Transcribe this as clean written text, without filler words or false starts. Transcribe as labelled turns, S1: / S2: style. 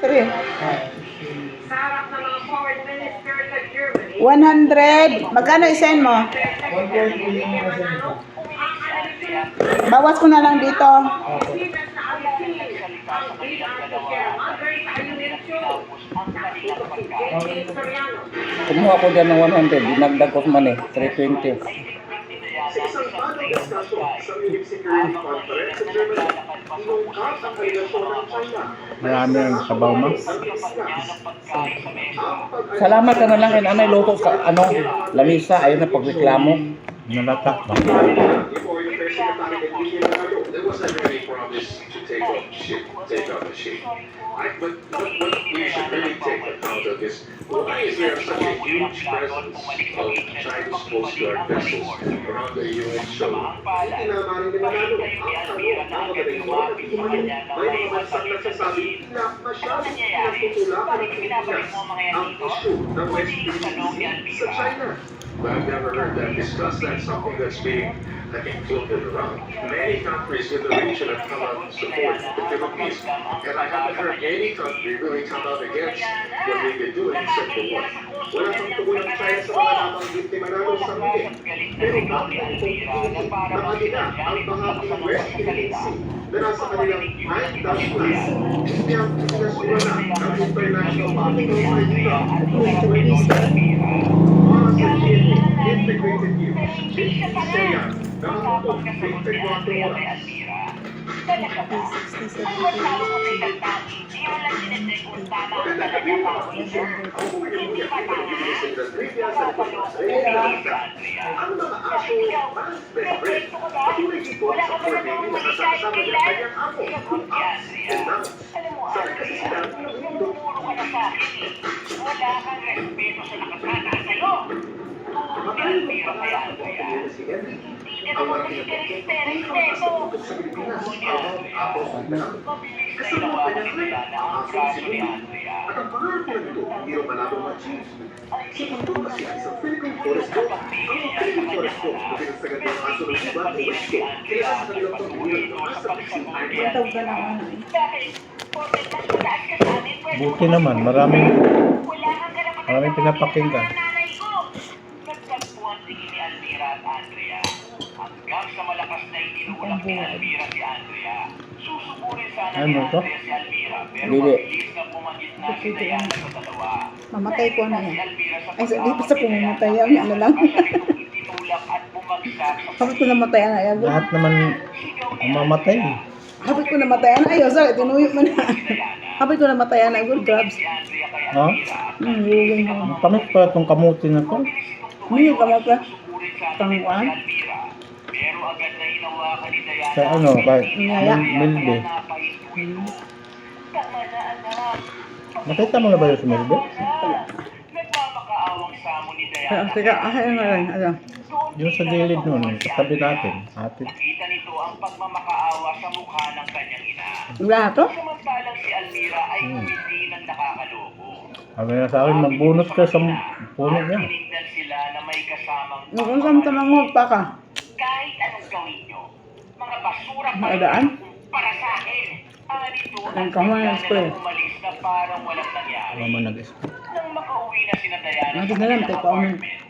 S1: Three.
S2: Sa harap ng mga foreign minister sa Germany,
S1: 100. Magkano isend mo?
S3: 1.3 yung nasa.
S1: Bawas ko na lang dito.
S4: Kumuha ko dyan ng 100, dinagdag ko man eh, 320.
S5: Sa isang paano diskusyon sa Munich Security Conference sa Germany, inungkat ang relasyon ng China.
S4: Marami ang sabaw mo.
S5: Ang discuss
S4: Salamat ka na lang kay nanay luto sa lamisa, ayun na pagreklamo. Nalatak ba?
S5: before yung Press Secretary kay Vicky Leonardo.
S6: There wasn't any promise to take off the ship. But what we should really take account of is why is there such a huge presence of Chinese Coast Guard vessels around the UN show?
S5: Hindi na maaaring Leonardo. Ang tanong, ang magaling mo at umano, may mga bansang nagsasabi na masyadong pinagtutulakan ng Pilipinas ang issue ng West Philippine Sea sa China.
S6: But I've never heard that discussed. That's something that's being, I think, floated around. Many countries in the region have come out and support the Philippines, and I haven't heard any country really come out against what they've been doing except for one.
S5: Wala pang tugon ng China sa mga nabanggit ni Manalo sa huli. Pero bakit itong pinipilit na kanila ang bahaging West Philippine Sea na nasa kanilang 9-dash class? Hindi ang Pilipinas wala ng International Maritime Tribunal o para sa GMA Integrated News. Isaya, nakatutok 24 oras. Magandang gabi mga kapuso. Ang buhay ng buhay ng Pilipinas sa Industrivia sa likod ng ang mga aso, mas best patuloy dito sa pwede nakasama ng kanyang amo, ang ups and downs. Sabi kasi sila,
S2: Tumuro ka na sa akin eh. Wala kang respeto sa nakasana sa'yo. Turo ni Almira kay Andrea.
S5: si Henry.
S2: Hindi
S5: Ang
S2: mo
S5: mga
S2: kasi
S5: pinagpapit
S2: respeto.
S5: tutok sa Pilipinas, ang apos at downs. Kasama ang kanyang friend, ang aso si Henry. At ang pangarap nila dito, hindi rin malabang mag-chief. Sa mundo kasi ay isang Philippine Forest Dog. Ang Philippine Forest Dog, pinagsagat ng aso ng iba o West Dog, kaya sa kanilang pagbuhay ng asa fishing island.
S1: Tawag ka lang ano.
S2: Bakit? Porket mas mataas ka sa amin, pwede
S4: Buti
S2: mo
S4: naman,
S2: kasi-
S4: maraming
S2: Wala kang karapatan
S4: maraming
S2: sa
S4: pinapakinggan.
S2: mga nanay ko. Nagtagpuan tingin ni Almira at Andrea. Hanggang sa malakas na itinulak ni Almira si Andrea. Susuburin sana ni
S4: Ano to?
S2: Andrea si Almira, pero
S4: Dili.
S2: mabilis na pumagit na si Diana sa dalawa.
S1: Mamatay ko na
S2: Si
S1: yan.
S2: Almira sa
S1: Ay, di pa sa
S2: pag-awat ni
S1: pumamatay
S2: Diana,
S1: yan. Ano lang.
S2: siya nitong itinulak at bumagsak sa
S1: Kapit ko namatay na yan.
S4: lahat naman ang mamatay.
S1: Kapit ko namatay na. Ayaw, sorry. Tinuyo mo na. Kapit ko namatay na. Good grabs.
S4: Ha?
S1: Yugin mo.
S4: Tamis pa itong kamuti na to.
S1: Hindi ka mapa. Tangwan.
S2: Pero agad na hinawakan ni Diana.
S4: Sa ano, kahit
S1: Niyaya.
S4: milde.
S2: Tama na, anak.
S4: Nakita mo na ba yung si milde?
S2: Nagmamakaawang samo ni Diana.
S1: Sige, ayun na lang. Ano.
S4: Yung sa gilid nun, sa tabi natin. Ate.
S2: Nakita nito ang pagmamakaawa sa mukha ng kanyang ina.
S1: Wala to?
S2: Samantalang si Almira ay ngumiti ng nakakaloko.
S4: Sabi na sa akin, magbunot ka sa puno niya.
S2: Tinignan sila na may kasamang
S1: Kung saan tamang pa ka.
S2: kahit anong gawin nyo. Mga basura pa rin
S1: Maadaan?
S2: para sa akin. Nito
S1: Ang kamay
S2: bigla
S1: ko eh.
S2: nilang umalis na parang walang nangyari.
S4: Mama nag-isip.
S2: Nang makauwi na sina Diana
S1: Nakit
S2: sa
S1: na lang,
S2: kanilang
S1: take pa umin.
S2: apartment,